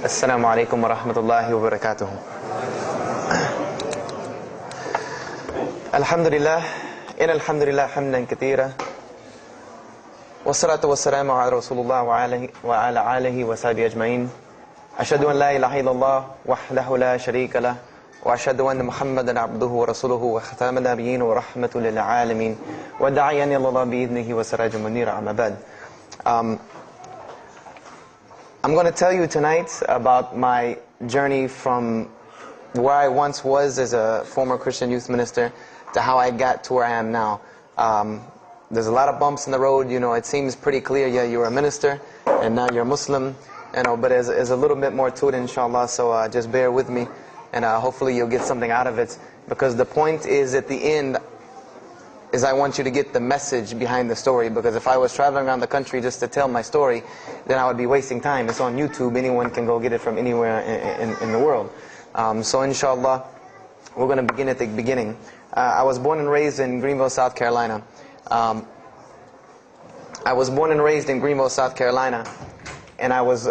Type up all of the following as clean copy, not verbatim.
Assalamu alaikum wa rahmatullahi wa barakatuh. Alhamdulillah, alhamdulillah hamdan kathira. Wassalatu wassalamu ala Rasulullah wa ala alihi wa sahbihi ajma'in. Ashhadu an la ilaha illallah wahdahu la sharika lah. Wa ashhadu anna Muhammadan abduhu wa rasuluhu wa khataman nabiyyin wa rahmatul lil alamin. Wa da'iyan ila Allah bi idnihi wa sirajun munira, amma ba'd. I'm going to tell you tonight about my journey from where I once was as a former Christian youth minister to how I got to where I am now. There's a lot of bumps in the road. You know, it seems pretty clear, yeah, you're a minister and now you're a Muslim, you know, but there's a little bit more to it, inshallah, so just bear with me and hopefully you'll get something out of it, because the point is, at the end, is I want you to get the message behind the story. Because if I was traveling around the country just to tell my story, then I would be wasting time. It's on YouTube. Anyone can go get it from anywhere in the world. So inshallah, we're going to begin at the beginning. I was born and raised in Greenville, South Carolina. I was born and raised in Greenville, South Carolina. And I was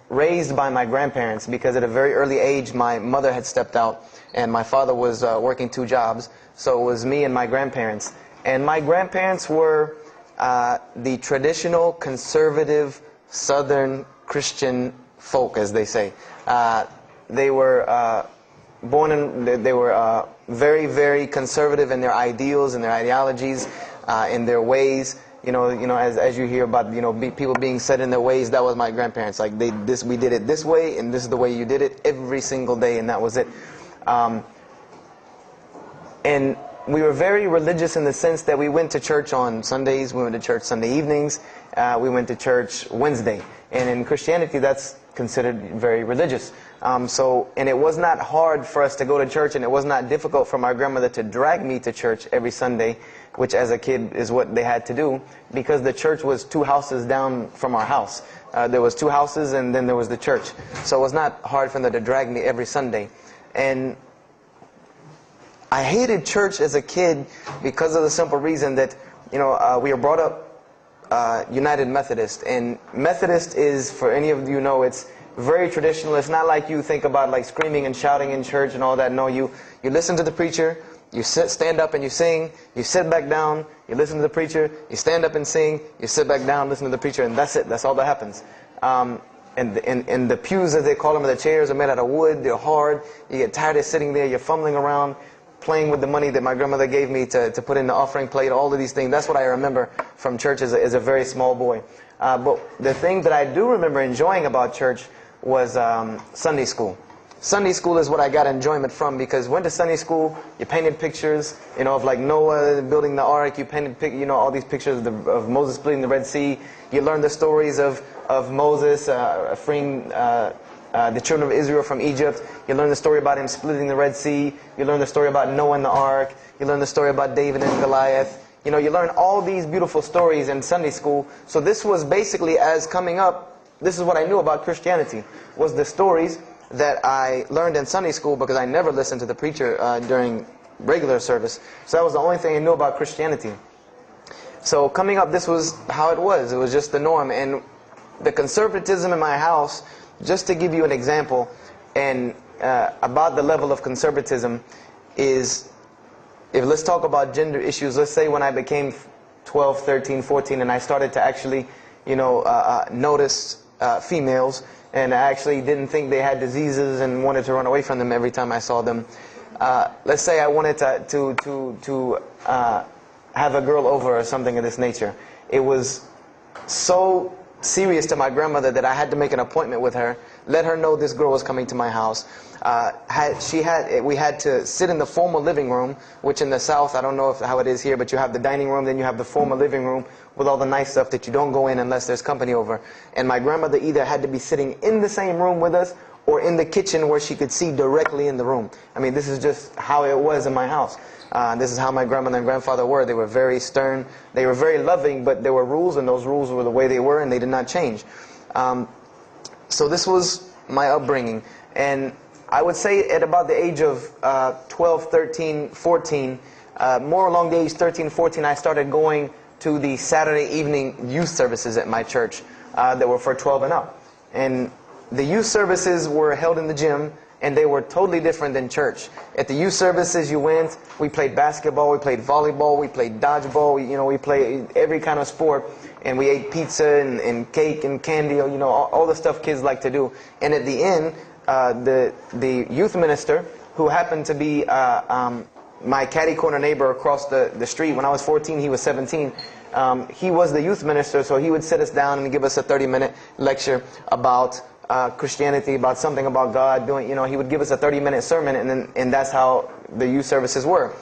raised by my grandparents, because at a very early age, my mother had stepped out and my father was working 2 jobs. So it was me and my grandparents. And my grandparents were the traditional, conservative, Southern Christian folk, as they say. They were they were very, very conservative in their ideals and their ideologies, in their ways. You know, as you hear about, people being set in their ways, that was my grandparents. Like, we did it this way, and this is the way you did it every single day, and that was it. And we were very religious in the sense that we went to church on Sundays, we went to church Sunday evenings, we went to church Wednesday. And in Christianity, that's considered very religious. And it was not hard for us to go to church, and it was not difficult for my grandmother to drag me to church every Sunday, which as a kid is what they had to do, because the church was 2 houses down from our house. There was 2 houses, and then there was the church. So it was not hard for them to drag me every Sunday. And I hated church as a kid because of the simple reason that, we were brought up United Methodist. And Methodist is, for any of you know, it's very traditional. It's not like you think about like screaming and shouting in church and all that. No, you listen to the preacher, you stand up and you sing, you sit back down, you listen to the preacher, you stand up and sing, you sit back down, listen to the preacher, and that's it. That's all that happens. And the pews, as they call them, the chairs are made out of wood, they're hard, you get tired of sitting there, you're fumbling around, playing with the money that my grandmother gave me to put in the offering plate, all of these things. That's what I remember from church as a very small boy. But the thing that I do remember enjoying about church was Sunday school. Sunday school is what I got enjoyment from, because went to Sunday school, you painted pictures, of like Noah building the ark, you painted, all these pictures of Moses splitting the Red Sea. You learned the stories of Moses freeing the children of Israel from Egypt. You learn the story about him splitting the Red Sea. You learn the story about Noah and the ark. You learn the story about David and Goliath. You learn all these beautiful stories in Sunday school. So this was basically, as coming up, this is what I knew about Christianity, was the stories that I learned in Sunday school, because I never listened to the preacher during regular service. So that was the only thing I knew about Christianity. So coming up, this was how it was. It was just the norm. And the conservatism in my house, just to give you an example, and about the level of conservatism, is, if let's talk about gender issues, let's say when I became 12, 13, 14, and I started to actually, notice females, and I actually didn't think they had diseases and wanted to run away from them every time I saw them. Let's say I wanted to have a girl over or something of this nature. It was so serious to my grandmother that I had to make an appointment with her, let her know this girl was coming to my house. We had to sit in the formal living room, which in the South, I don't know how it is here, but you have the dining room, then you have the formal living room with all the nice stuff that you don't go in unless there's company over. And my grandmother either had to be sitting in the same room with us or in the kitchen where she could see directly in the room. I mean, this is just how it was in my house. This is how my grandmother and grandfather were. They were very stern. They were very loving, but there were rules, and those rules were the way they were, and they did not change. So this was my upbringing. And I would say at about the age of 12, 13, 14, more along the age 13, 14, I started going to the Saturday evening youth services at my church that were for 12 and up. And the youth services were held in the gym, and they were totally different than church. At the youth services, you went, we played basketball, we played volleyball, we played dodgeball, we played every kind of sport, and we ate pizza and cake and candy, all the stuff kids like to do. And at the end, the youth minister, who happened to be my catty corner neighbor across the street. When I was 14, he was 17. He was the youth minister, so he would sit us down and give us a 30-minute lecture about Christianity, about something about God. He would give us a 30-minute sermon, and that's how the youth services were.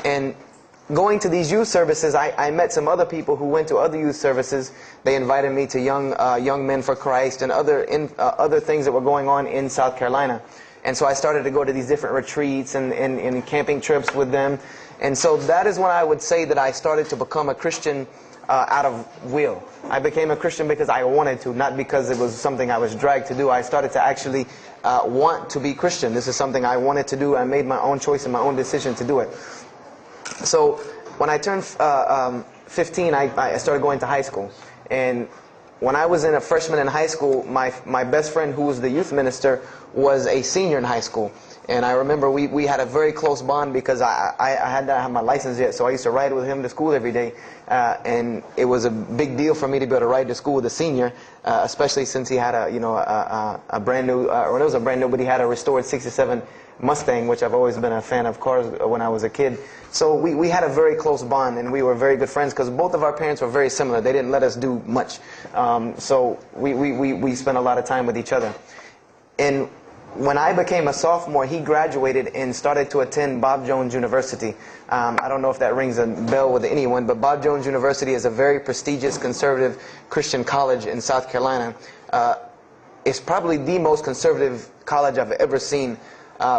And going to these youth services, I met some other people who went to other youth services. They invited me to Young Men for Christ and other things that were going on in South Carolina. And so I started to go to these different retreats and camping trips with them. And so that is when I would say that I started to become a Christian out of will. I became a Christian because I wanted to, not because it was something I was dragged to do. I started to actually want to be Christian. This is something I wanted to do. I made my own choice and my own decision to do it. So when I turned 15, I started going to high school. And when I was a freshman in high school, my best friend, who was the youth minister, was a senior in high school. And I remember we had a very close bond because I had not had my license yet, so I used to ride with him to school every day. And it was a big deal for me to be able to ride to school with a senior, especially since he had a brand new, or it was a brand new, but he had a restored '67 Mustang, which I've always been a fan of cars when I was a kid. So we had a very close bond, and we were very good friends because both of our parents were very similar. They didn't let us do much. So we spent a lot of time with each other. And when I became a sophomore, he graduated and started to attend Bob Jones University. I don't know if that rings a bell with anyone, but Bob Jones University is a very prestigious conservative Christian college in South Carolina. It's probably the most conservative college I've ever seen.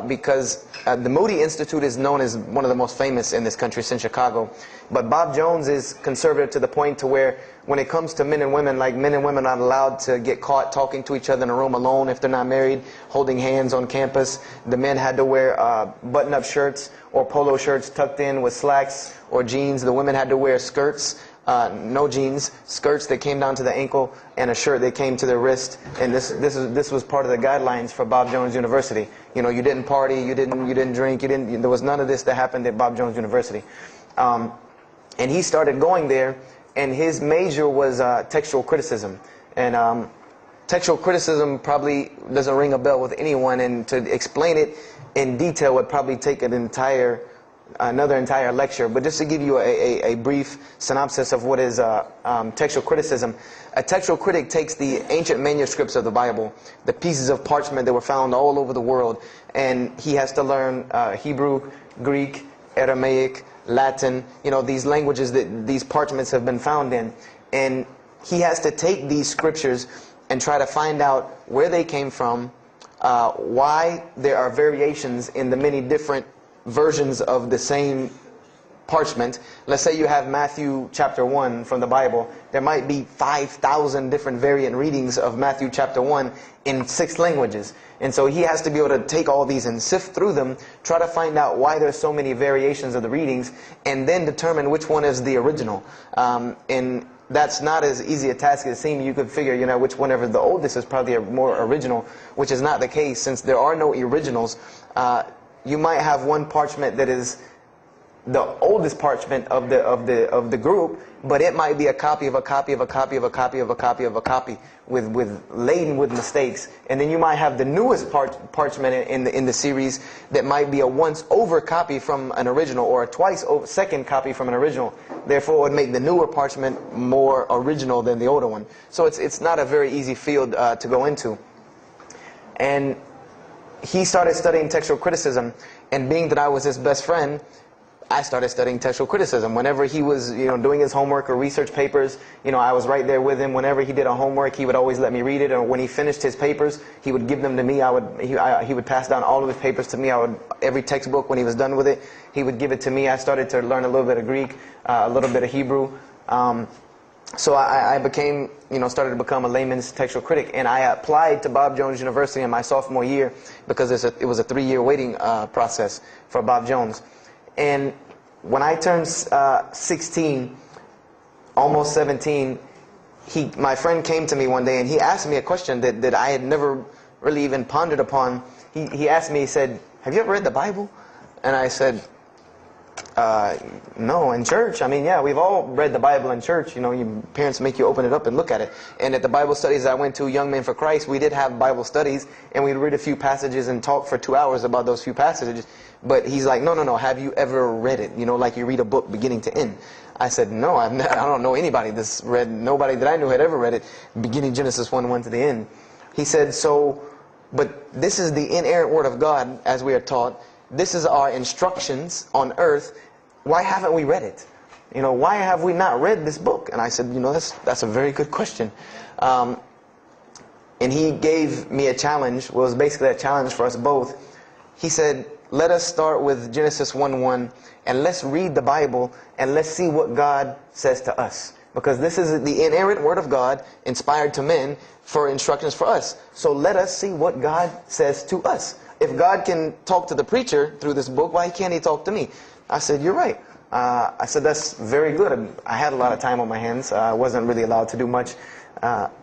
Because the Moody Institute is known as one of the most famous in this country since Chicago. But Bob Jones is conservative to the point to where when it comes to men and women, like men and women are not allowed to get caught talking to each other in a room alone if they're not married, holding hands on campus. The men had to wear button-up shirts or polo shirts tucked in with slacks or jeans. The women had to wear skirts. No jeans, skirts that came down to the ankle, and a shirt that came to the wrist. And this was part of the guidelines for Bob Jones University. You didn't party, you didn't drink, there was none of this that happened at Bob Jones University. And he started going there, and his major was textual criticism. And textual criticism probably doesn't ring a bell with anyone, and to explain it in detail would probably take another entire lecture. But just to give you a brief synopsis of what is textual criticism. A textual critic takes the ancient manuscripts of the Bible, the pieces of parchment that were found all over the world, and he has to learn Hebrew, Greek, Aramaic, Latin, these languages that these parchments have been found in. And he has to take these scriptures and try to find out where they came from, why there are variations in the many different versions of the same parchment. Let's say you have Mathew chapter 1 from the Bible. There might be 5,000 different variant readings of Mathew chapter 1 in 6 languages. And so he has to be able to take all these and sift through them, try to find out why there's so many variations of the readings, and then determine which one is the original. And that's not as easy a task as it seems. You could figure, which whenever the oldest is probably a more original, which is not the case since there are no originals. You might have one parchment that is the oldest parchment of the group, but it might be a copy of a copy of a copy of a copy of a copy of a copy laden with mistakes. And then you might have the newest parchment in the series that might be a once over copy from an original, or a twice over second copy from an original. Therefore, it would make the newer parchment more original than the older one. So it's not a very easy field to go into. And he started studying textual criticism, and being that I was his best friend, I started studying textual criticism. Whenever he was, doing his homework or research papers, I was right there with him. Whenever he did a homework, he would always let me read it. Or when he finished his papers, he would give them to me. He would pass down all of his papers to me. Every textbook, when he was done with it, he would give it to me. I started to learn a little bit of Greek, a little bit of Hebrew. So I became, started to become a layman's textual critic, and I applied to Bob Jones University in my sophomore year because it was a 3-year waiting process for Bob Jones. And when I turned 16, almost 17, my friend came to me one day and he asked me a question that I had never really even pondered upon. He asked me, he said, "Have you ever read the Bible?" And I said, no, in church. I mean, yeah, we've all read the Bible in church. You know, your parents make you open it up and look at it. And at the Bible studies I went to, Young Men for Christ, we did have Bible studies, and we'd read a few passages and talk for 2 hours about those few passages. But he's like, no, have you ever read it? You know, like you read a book beginning to end. I said, no, I don't know anybody that's read, nobody that I knew had ever read it, beginning Genesis 1:1 to the end. He said, but this is the inerrant Word of God, as we are taught. This is our instructions on earth. Why haven't we read it? You know, why have we not read this book? And I said, you know, that's a very good question. And he gave me a challenge. Well, it was basically a challenge for us both. He said, let us start with Genesis 1:1 and let's read the Bible and let's see what God says to us. Because this is the inerrant Word of God, inspired to men, for instructions for us. So let us see what God says to us. If God can talk to the preacher through this book, why can't he talk to me? I said, you're right. I said, that's very good. I had a lot of time on my hands. I wasn't really allowed to do much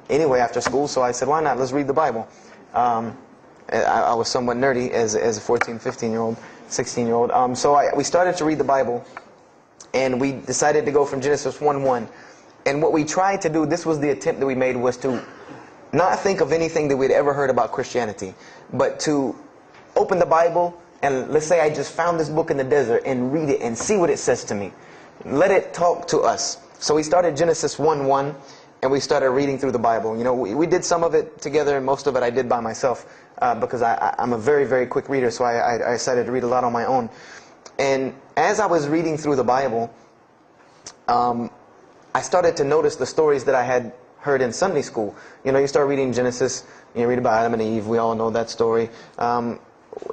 anyway after school, so I said, why not? Let's read the Bible. I was somewhat nerdy as a 14, 15-year-old, 16-year-old. So we started to read the Bible, and we decided to go from Genesis 1:1. And what we tried to do, this was the attempt that we made, was to not think of anything that we'd ever heard about Christianity, but to open the Bible, and let's say I just found this book in the desert, and read it and see what it says to me. Let it talk to us. So we started Genesis 1:1, and we started reading through the Bible. You know, we did some of it together, and most of it I did by myself, because I'm a very, very quick reader, so I decided to read a lot on my own. And as I was reading through the Bible, I started to notice the stories that I had heard in Sunday school. You know, you start reading Genesis, you read about Adam and Eve, we all know that story.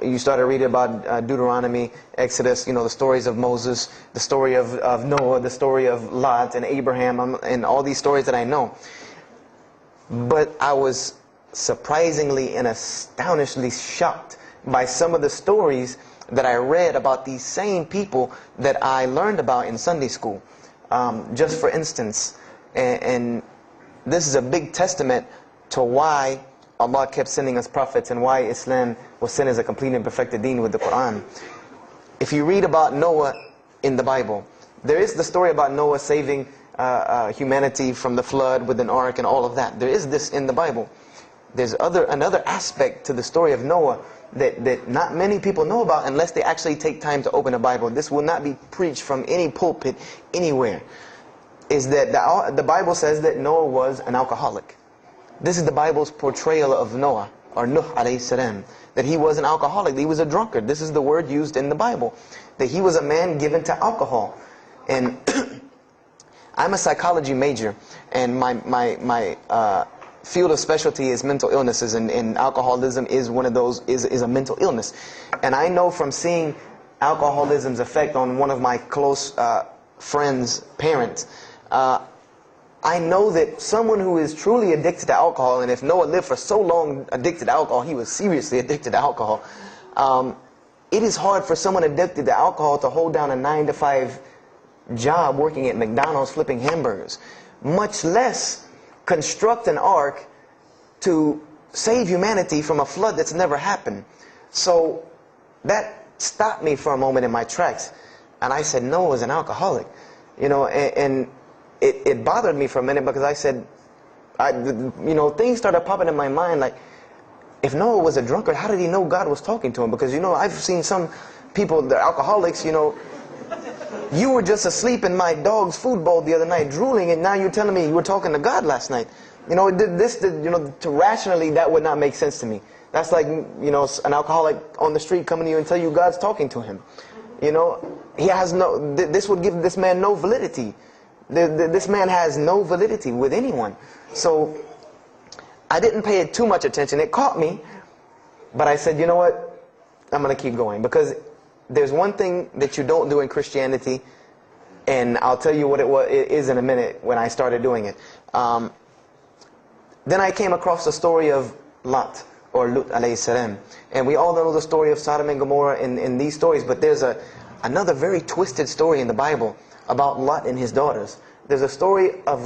You started reading about Deuteronomy, Exodus, you know, the stories of Moses, the story of Noah, the story of Lot and Abraham, and all these stories that I know. But I was surprisingly and astonishingly shocked by some of the stories that I read about these same people that I learned about in Sunday school. Just for instance, and this is a big testament to why Allah kept sending us prophets and why Islam was sent as a complete and perfected deen with the Quran. If you read about Noah in the Bible, there is the story about Noah saving humanity from the flood with an ark and all of that. There is this in the Bible. There's another aspect to the story of Noah that not many people know about unless they actually take time to open a Bible. This will not be preached from any pulpit anywhere. Is that the Bible says that Noah was an alcoholic. This is the Bible's portrayal of Noah, or Nuh alayhi salam, that he was an alcoholic, he was a drunkard. This is the word used in the Bible, that he was a man given to alcohol. And I'm a psychology major, and my field of specialty is mental illnesses, and alcoholism is one of those, is a mental illness. And I know from seeing alcoholism's effect on one of my close friends' parents, I know that someone who is truly addicted to alcohol, and if Noah lived for so long addicted to alcohol, he was seriously addicted to alcohol. It is hard for someone addicted to alcohol to hold down a 9-to-5 job working at McDonald's flipping hamburgers, much less construct an ark to save humanity from a flood that's never happened. So that stopped me for a moment in my tracks, and I said, Noah was an alcoholic. You know, and it bothered me for a minute, because I said, you know, things started popping in my mind like, if Noah was a drunkard, how did he know God was talking to him? Because, you know, I've seen some people, they're alcoholics, you know, you were just asleep in my dog's food bowl the other night drooling, and now you're telling me you were talking to God last night. You know, you know, to rationally, that would not make sense to me. That's like, you know, an alcoholic on the street coming to you and tell you God's talking to him. You know, he has no, this would give this man no validity. This man has no validity with anyone. So I didn't pay it too much attention. It caught me, but I said, you know what, I'm going to keep going, because there's one thing that you don't do in Christianity, and I'll tell you what it is in a minute when I started doing it. Then I came across the story of Lot, or Lut alayhi salam. And we all know the story of Sodom and Gomorrah in these stories, but there's another very twisted story in the Bible about Lot and his daughters. There's a story of